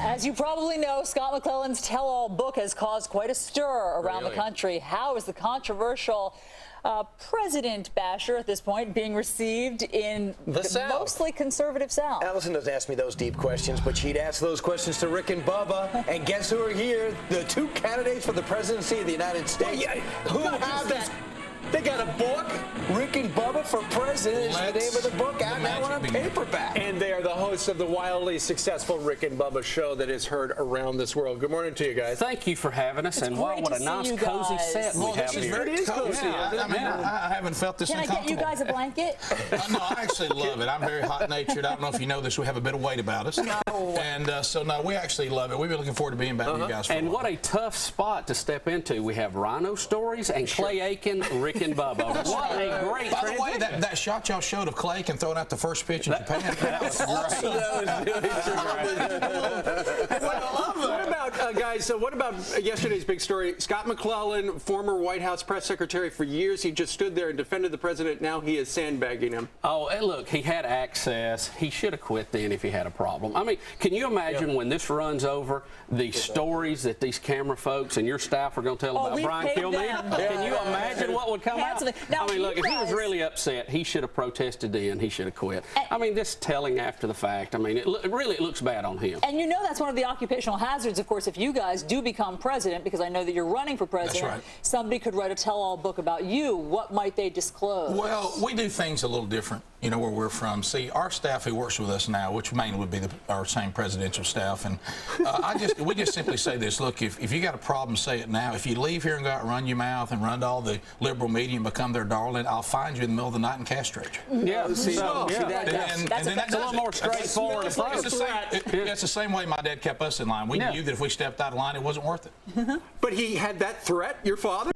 As you probably know, Scott McClellan's tell-all book has caused quite a stir around the country. How is the controversial president basher at this point being received in the mostly conservative South? Allison doesn't ask me those deep questions, but she'd ask those questions to Rick and Bubba. And guess who are here? The two candidates for the presidency of the United States. Well, who have this? They got a book. Rick and Bubba for President is the name of the book, out now on paperback. And they are the hosts of the wildly successful Rick and Bubba show that is heard around this world. Good morning to you guys. Thank you for having us. And wow, what a nice, cozy set we have here. It is cozy. I haven't felt this uncomfortable. Can I get you guys a blanket? No, I actually love it. I'm very hot-natured. I don't know if you know this. We have a bit of weight about us. No. And no, we actually love it. We've been looking forward to being back with you guys for a while. What a tough spot to step into. We have Rhino Stories and Clay Aiken, Rick and Bubba. What a great By the way, that shot y'all showed of Clay can throwing out the first pitch in Japan. That was great. What about, guys, what about yesterday's big story? Scott McClellan, former White House press secretary for years, he just stood there and defended the president. Now he is sandbagging him. Oh, and look, he had access. He should have quit then if he had a problem. I mean, can you imagine when this runs over, the stories that these camera folks and your staff are going to tell about Brian Kilmeade? Can you imagine what would come out? Now, I mean, look, if he was really upset, he should have protested then. He should have quit. I mean, this telling after the fact, I mean, it really looks bad on him. And you know that's one of the occupational hazards, of course, if you guys do become president, because I know that you're running for president. That's right. Somebody could write a tell-all book about you. What might they disclose? Well, we do things a little different, you know, where we're from. See, our staff who works with us now, which mainly would be our same presidential staff, and we just simply say this: look, if you got a problem, say it now. If you leave here and go out and run your mouth and run to all the liberal media and become their darling, I'll find you in the middle of the night and castrate you. Yeah, that's a little more straightforward approach. It's the same way my dad kept us in line. We knew that if we stepped out of line, it wasn't worth it. But he had that threat, your father?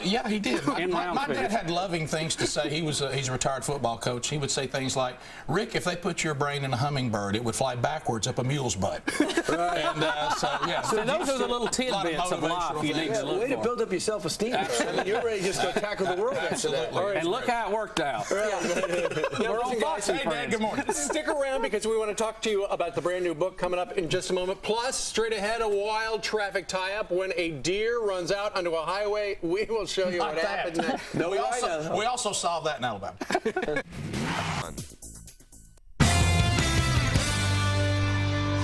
Yeah, he did. My dad had loving things to say. He's a retired football coach. He would say things like, Rick, if they put your brain in a hummingbird, it would fly backwards up a mule's butt. Right. And so those are the little tidbits of life you need to look for. Way to build up your self-esteem. I mean, you're ready to just go tackle the world after that. Right. And look how it worked out. We're on Fox. Hey, Dad, good morning. Stick around because we want to talk to you about the brand new book coming up in just a moment. Plus, straight ahead, a wild traffic tie-up when a deer runs out onto a highway. We will show you what happened next. No, we also solved that in Alabama.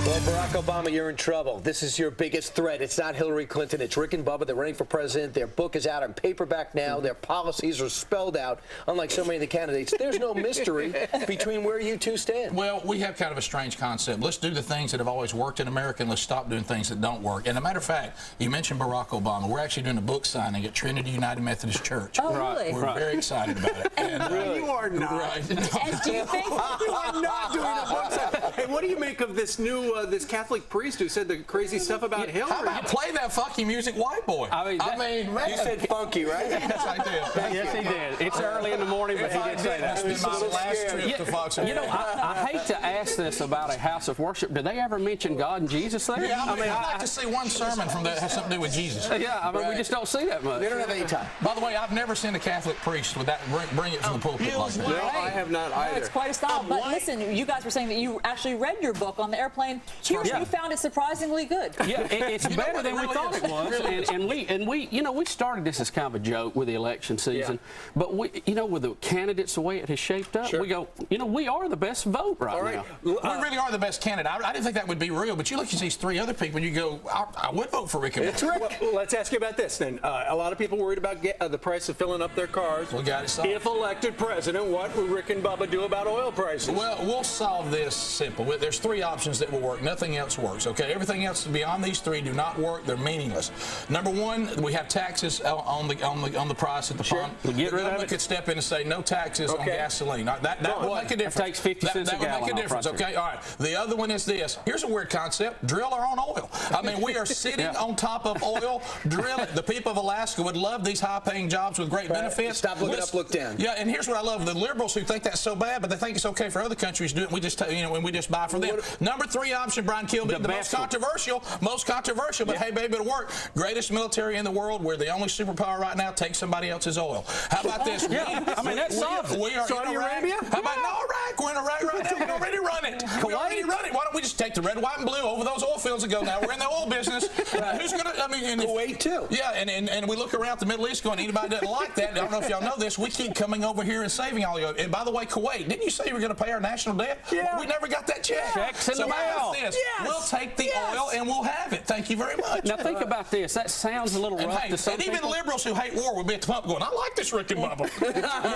Well, Barack Obama, you're in trouble. This is your biggest threat. It's not Hillary Clinton. It's Rick and Bubba. They're running for president. Their book is out on paperback now. Their policies are spelled out. Unlike so many of the candidates, there's no mystery between where you two stand. Well, we have kind of a strange concept. Let's do the things that have always worked in America, and let's stop doing things that don't work. And a matter of fact, you mentioned Barack Obama. We're actually doing a book signing at Trinity United Methodist Church. Oh, really? We're very excited about it. And really? You are not. Right. And do you think you are not doing a book signing? Hey, what do you make of this new this Catholic priest who said the crazy stuff about Hillary? How about play that funky music, white boy? I mean, man. You said funky, right? Yes, I did. Yes, he did. It's early in the morning, but he did say that. This is my last trip to Fox. You know, I hate to ask this about a house of worship. Do they ever mention God and Jesus there? Yeah, I mean, I'd like to see one sermon from that has something to do with Jesus. Yeah, I mean, we just don't see that much. They don't have any time. By the way, I've never seen a Catholic priest with that bring it from the pulpit like that. No, I have not either. It's quite a style. But listen, you guys were saying that you actually read your book on the airplane. You found it surprisingly good. Yeah, it's better than we thought it was. And we, you know, we started this as kind of a joke with the election season. But we, you know, with the candidates, the way it has shaped up, we go, you know, we are the best vote right now. We really are the best candidate. I didn't think that would be real, but you look at these three other people and you go, I would vote for Rick and Bubba. Well, let's ask you about this then. A lot of people worried about the price of filling up their cars. We got it solved. If elected president, what will Rick and Bubba do about oil prices? Well, we'll solve this simple. There's three options that will work. Nothing else works, okay? Everything else beyond these three do not work. They're meaningless. Number one, we have taxes on the price at the pump. Get rid of it. The government could step in and say no taxes on gasoline. That would make a difference. That takes 50 cents a gallon. That would make a difference, okay? All right. The other one is this. Here's a weird concept. Drill our own oil. I mean, we are sitting on top of oil. Drill it. The people of Alaska would love these high-paying jobs with great benefits. Stop looking up, look down. Yeah, and here's what I love. The liberals who think that's so bad, but they think it's okay for other countries to do it, and we just, you know, when we just buy from them. Number three option, Brian Kilmeade, the most controversial, but hey, baby, it'll work. Greatest military in the world. We're the only superpower right now. Take somebody else's oil. How about this? I mean, that's solid. We are Saudi Arabia? How about no, track. We're in Iraq right now. We already run it. We already run it. Why don't we just take the red, white, and blue over those oil fields and go, now we're in the oil business. Who's going to, I mean, Kuwait too. Yeah, and we look around the Middle East going, anybody doesn't like that. I don't know if y'all know this. We keep coming over here and saving all you. And by the way, Kuwait, didn't you say you were going to pay our national debt? Yeah. We never got that check. Checks in the mail. Yes. We'll take the oil and we'll have it. Thank you very much. Now think about this. That sounds a little rough to some and even people. liberals who hate war will be at the pump going, I like this Rick and Bubba.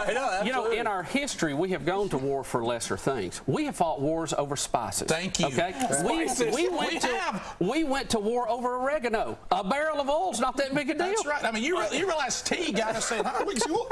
I know, You know, in our history, we have gone to war for lesser things. We have fought wars over spices. Thank you. Okay, we went to war over oregano. A barrel of oil's not that big a deal. That's right. I mean, you realize tea got us saying, "How are we?" No,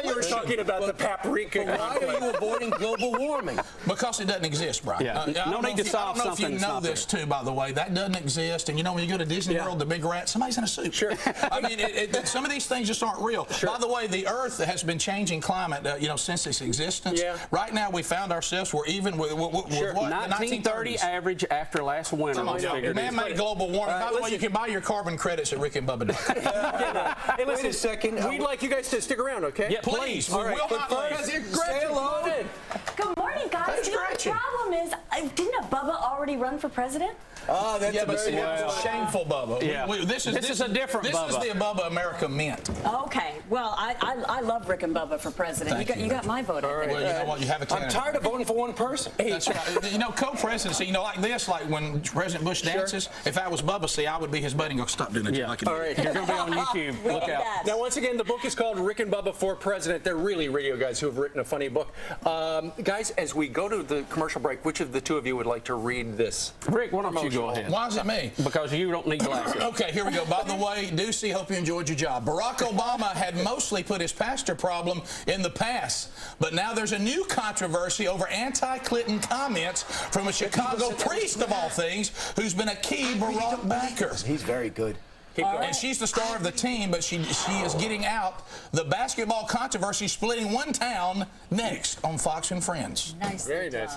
You were talking about the paprika. Why are you avoiding global warming? Because it doesn't exist, Brian. Yeah. No need to solve I don't know if something you that's know not this there. too, by the way. That doesn't exist. And you know, when you go to Disney World, the big rat, somebody's in a suit. Sure. I mean, some of these things just aren't real. Sure. By the way, the Earth has been changing climate, since its existence. Yeah. Right now, we found ourselves we're even with what? 1930 the 1930s. average after last winter. Come on, man-made global warming. By the way, you can buy your carbon credits at rickandbubba.com. Hey, listen, Wait a second. We'd like you guys to stick around, okay? Yeah, Please, we All right, will but not first, leave. Say hello. Good morning, guys. Thanks, You know, the Gretchen. problem is, didn't a Bubba already run for president? Oh, that's Yeah, a but see, very that was a shameful Bubba. Yeah. This is a different This Bubba. is the Bubba America meant. Okay. Well, I love Rick and Bubba for president. Thank you. You got my vote. I think. Well, you know what? You have a I'm candidate. tired of voting for one person. That's right. You know, co-presidency, like this, like when President Bush dances, if I was Bubba, see, I would be his buddy and go, stop doing that. Yeah. Like you do. All right. You're going to be on YouTube. Look out. That. Now, once again, the book is called Rick and Bubba for President. They're really radio guys who have written a funny book. Guys, as we go to the commercial break, which of the two of you would like to read this? Rick, why don't you go ahead? Why is it me? Because you don't need glasses. Okay, here we go. By the way, Deucey, hope you enjoyed your job. Barack Obama had mostly put his pastor problem in the past, but now there's a new controversy over anti-Clinton comments from a Chicago priest, of all things, who's been a key Barack backer. He's very good. And she's the star of the team, but she is getting out. The basketball controversy splitting one town next on Fox and Friends. Nicely Very done. nicely.